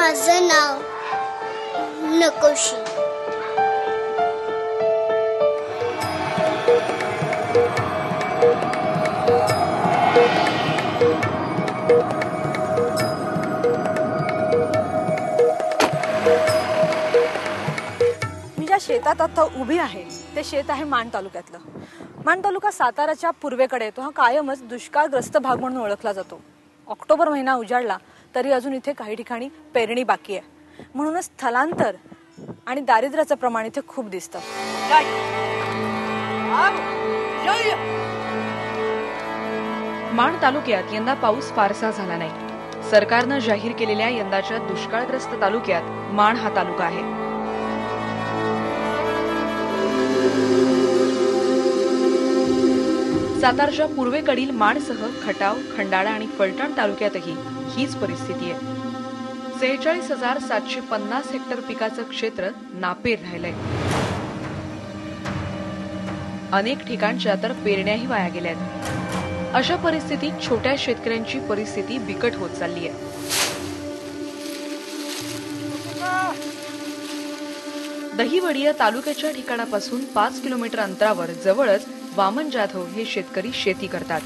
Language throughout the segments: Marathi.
माझं नाव नकोशी. मी ज्या शेतात आता उभी आहे ते शेत आहे माण तालुक्यातलं. माण तालुका साताराच्या पूर्वेकडे येतो. हा कायमच दुष्काळग्रस्त भाग म्हणून ओळखला जातो. ऑक्टोबर महिना उजाडला तरी अजून इथे काही ठिकाणी पेरणी बाकी आहे. म्हणूनच स्थलांतर आणि दारिद्र्याचं प्रमाण इथे खूप दिसतं. माण तालुक्यात यंदा पाऊस फारसा झाला नाही. सरकारनं जाहीर केलेल्या यंदाच्या दुष्काळग्रस्त तालुक्यात माण हा तालुका आहे. सातारच्या पूर्वेकडील माणसह खटाव, खंडाळा आणि फलटण तालुक्यातही हीच परिस्थिती आहे. 46,750 हेक्टर पिकाचं क्षेत्र नापेर राहिलंय. अनेक ठिकाणच्या तर पेरण्याही वाया गेल्यात. अशा परिस्थितीत छोट्या शेतकऱ्यांची परिस्थिती बिकट होत चालली आहे. दहिवडी या तालुक्याच्या ठिकाणापासून 5 किलोमीटर अंतरावर जवळच वामन जाधव हे शेतकरी शेती करतात.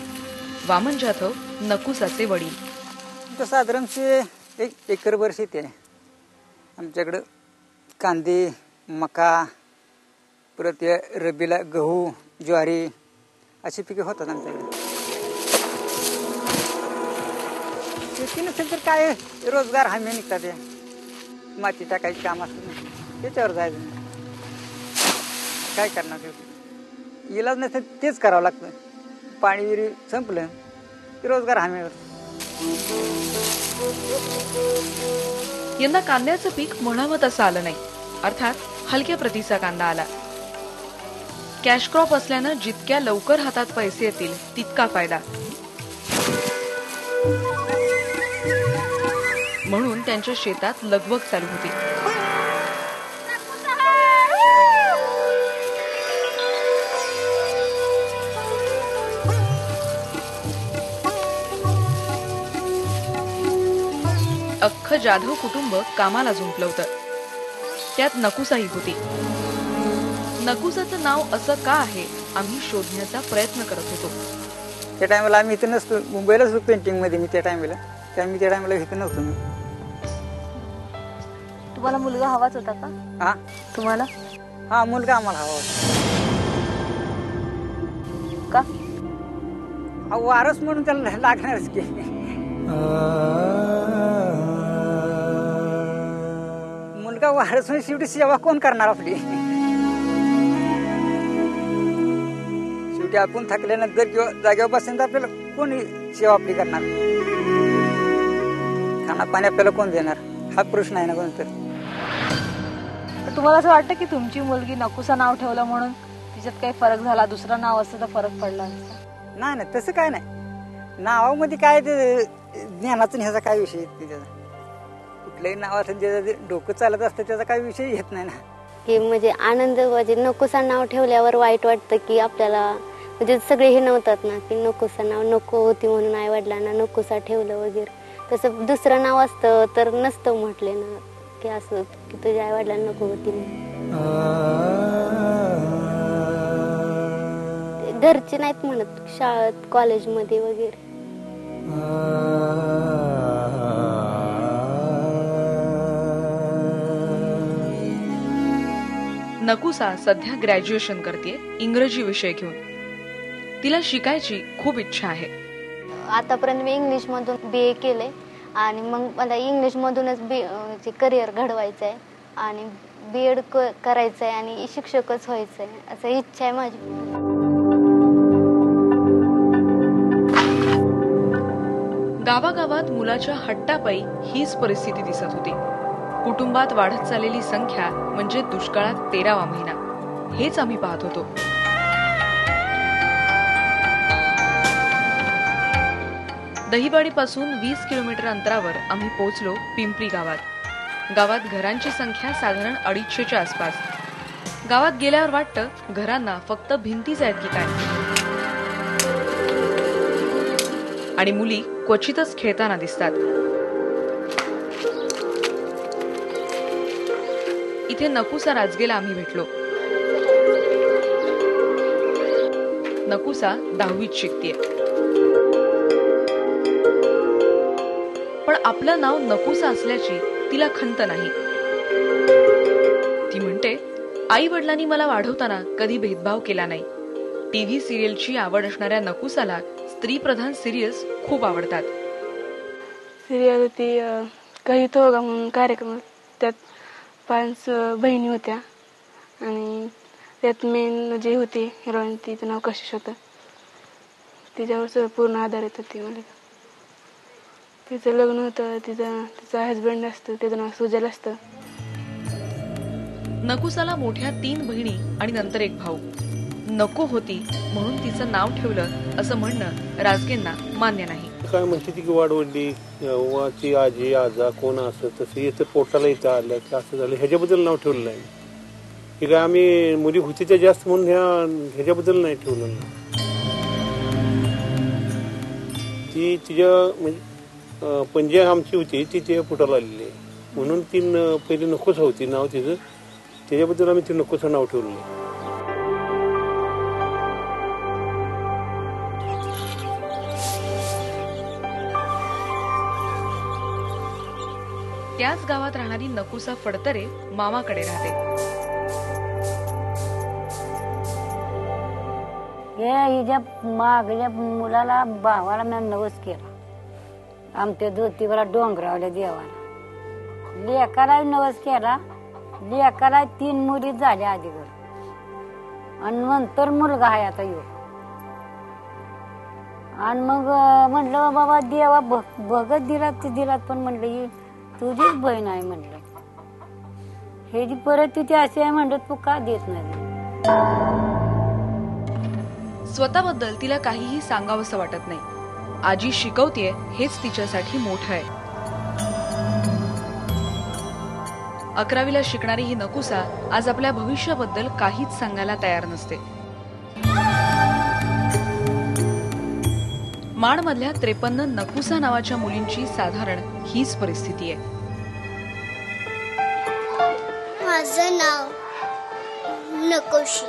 वामन जाधव नकुसाचे वडील. साधारणशे 1 एकरभर शेती आहे आमच्याकडं. कांदे, मका, परत रब्बीला गहू, ज्वारी अशी पिके होतात आमच्याकडे. शेती नसेल तर काय रोजगार हमी निघतात. माती टाकायची काम असतं त्याच्यावर जायचं. काय करणार? इलाज नसेल तेच करावं लागतं. पाणी विरी संपलं की रोजगार हमीवर. यंदा कांद्याचं पीक म्हणावं तसं आलं नाही. अर्थात हलक्या प्रतीचा कांदा आला. कॅश क्रॉप असल्यानं जितक्या लवकर हातात पैसे येतील तितका फायदा. म्हणून त्यांच्या शेतात लगबग चालू होती. अख्खं जाधव कुटुंब कामाला झुंपलं होतं. त्यात नकुसाही होती. नकुसाचं नाव असं का आहे आम्ही शोधण्याचा प्रयत्न करत होतो. त्या टायमाला आम्ही इथं नसतो. मुंबईलाच होतो पेंटिंग मध्ये. मी त्या टायमाला इथं नव्हतो. मी तुम्हाला मुलगा हवाच होता का? हा, तुम्हाला? हा, मुलगा आम्हाला हवा होता. का? वारस म्हणून त्याला लागणारच की. मुलगा वारस म्हणजे शेवटी सेवा कोण करणार आपली? शेवटी आपण थकल्यानंतर किंवा जागेवर बसून आपल्याला कोणी सेवा आपली करणार? खाना पाणी आपल्याला कोण देणार हा प्रश्न आहे ना. कोणतं तुम्हाला असं वाटतं की तुमची मुलगी नकुसा नाव ठेवलं म्हणून तिच्यात काही फरक झाला, दुसरं नाव असतं तर फरक पडला असता? नाही, तसं काय नाही. नावामध्ये काय ते ज्ञानाचं ह्याचा काय विषय येत नाही. त्याचा कुठल्याही नावाचं जे डोकं चालत असतं त्याचा काही विषय येत नाही ना. की म्हणजे आनंद म्हणजे नकुसा नाव ठेवल्यावर वाईट वाटतं की आपल्याला म्हणजे सगळे हे नव्हतात ना की नकुसा नाव नको होती म्हणून आई वडिलांना नकुसा ठेवलं वगैरे. तसं दुसरं नाव असतं तर नसतं म्हटले ना की असं की तुझ्या आई वडिलांना नको होती घरचे नाहीत म्हणत शाळेत कॉलेजमध्ये वगैरे. नकुसा सध्या ग्रॅज्युएशन करते इंग्रजी विषय घेऊन. तिला शिकायची खूप इच्छा आहे. आतापर्यंत मी इंग्लिश मधून BA केलंय आणि मग मला इंग्लिश मधूनच करिअर घडवायचं आहे आणि BEd करायचं आहे आणि शिक्षकच व्हायचं आहे असं इच्छा आहे माझी. गावागावात मुलाच्या हट्टापायी हीच परिस्थिती दिसत होती. कुटुंबात वाढत चाललेली संख्या म्हणजे दुष्काळात 13वा महिना हेच आम्ही पाहत होतो. दहिवडीपासून 20 किलोमीटर अंतरावर आम्ही पोहोचलो पिंपरी गावात. गावात घरांची संख्या साधारण 250च्या आसपास. गावात गेल्यावर वाटतं घरांना फक्त भिंतीच आहेत की काय. आणि मुली क्वचितच खेळताना दिसतात. तिथे नकुसा राजगेला आम्ही भेटलो. नकुसा 10वीत शिकतेय. पण आपलं नाव नकुसा असल्याची तिला खंत नाही. ती म्हणते, आई वडिलांनी मला वाढवताना कधी भेदभाव केला नाही. टीव्ही सिरियलची आवड असणाऱ्या नकुसाला स्त्रीप्रधान सिरियल्स खूप आवडतात. सिरियल होती काही तो गा म्हणून कार्यक्रम, त्यात 5 बहिणी होत्या आणि त्यात मेन जे होती हिरोईन तिचं नाव कशिश होतं. तिच्यावर पूर्ण आधारित होती मालिका. तिचं लग्न होतं, तिचा हजबंड असतं, तिचं नाव सुजल असतं. नकुसाला मोठ्या 3 बहिणी आणि नंतर एक भाऊ. नको होती म्हणून तिचं नाव ठेवलं असं म्हणणं राजगेंना मान्य नाही. काय म्हणते ती की वाढवली ती आजी आजा कोण असं तसं येतं पोटाला इथं आलं की असं झालं ह्याच्याबद्दल नाव ठेवलं नाही. की काय आम्ही मुली होती त्या जास्त म्हणून ह्याच्याबद्दल नाही ठेवलं. ती तिच्या म्हणजे पंजी आमची होती ती तिच्या पोटाला आलेली आहे म्हणून ती पहिली नकोसा होती नाव तिचं, त्याच्याबद्दल आम्ही ती नकोसा नाव ठेवलं. त्याच गावात राहणारी नकुसा फडतरे मामाकडे राहते. हिच्या मागल्या मुलाला भावाला मी नवस केला. आमच्या ज्योतिबाला डोंगरावल्या देवाला लेकाला नवस केला. लेकाला 3 मुली झाल्या आधीवर आणि नंतर मुलगा आहे आता येऊ. आणि मग म्हटलं बाबा देवा बघत दिलात ते दिलात, पण म्हटलं ही तुझीच बहीण आहे. म्हटलं हे जी परिस्थिती अशी आहे म्हटलं तू का देत नाही. स्वतःबद्दल तिला काहीही सांगावंसं वाटत नाही. आजी शिकवतेय हेच तिच्यासाठी मोठं आहे. 11वीला शिकणारी ही नकुसा आज आपल्या भविष्याबद्दल काहीच सांगायला तयार नसते. माणमधल्या 53 नकुसा नावाच्या मुलींची साधारण हीच परिस्थिती आहे. माझं नाव नकोशी.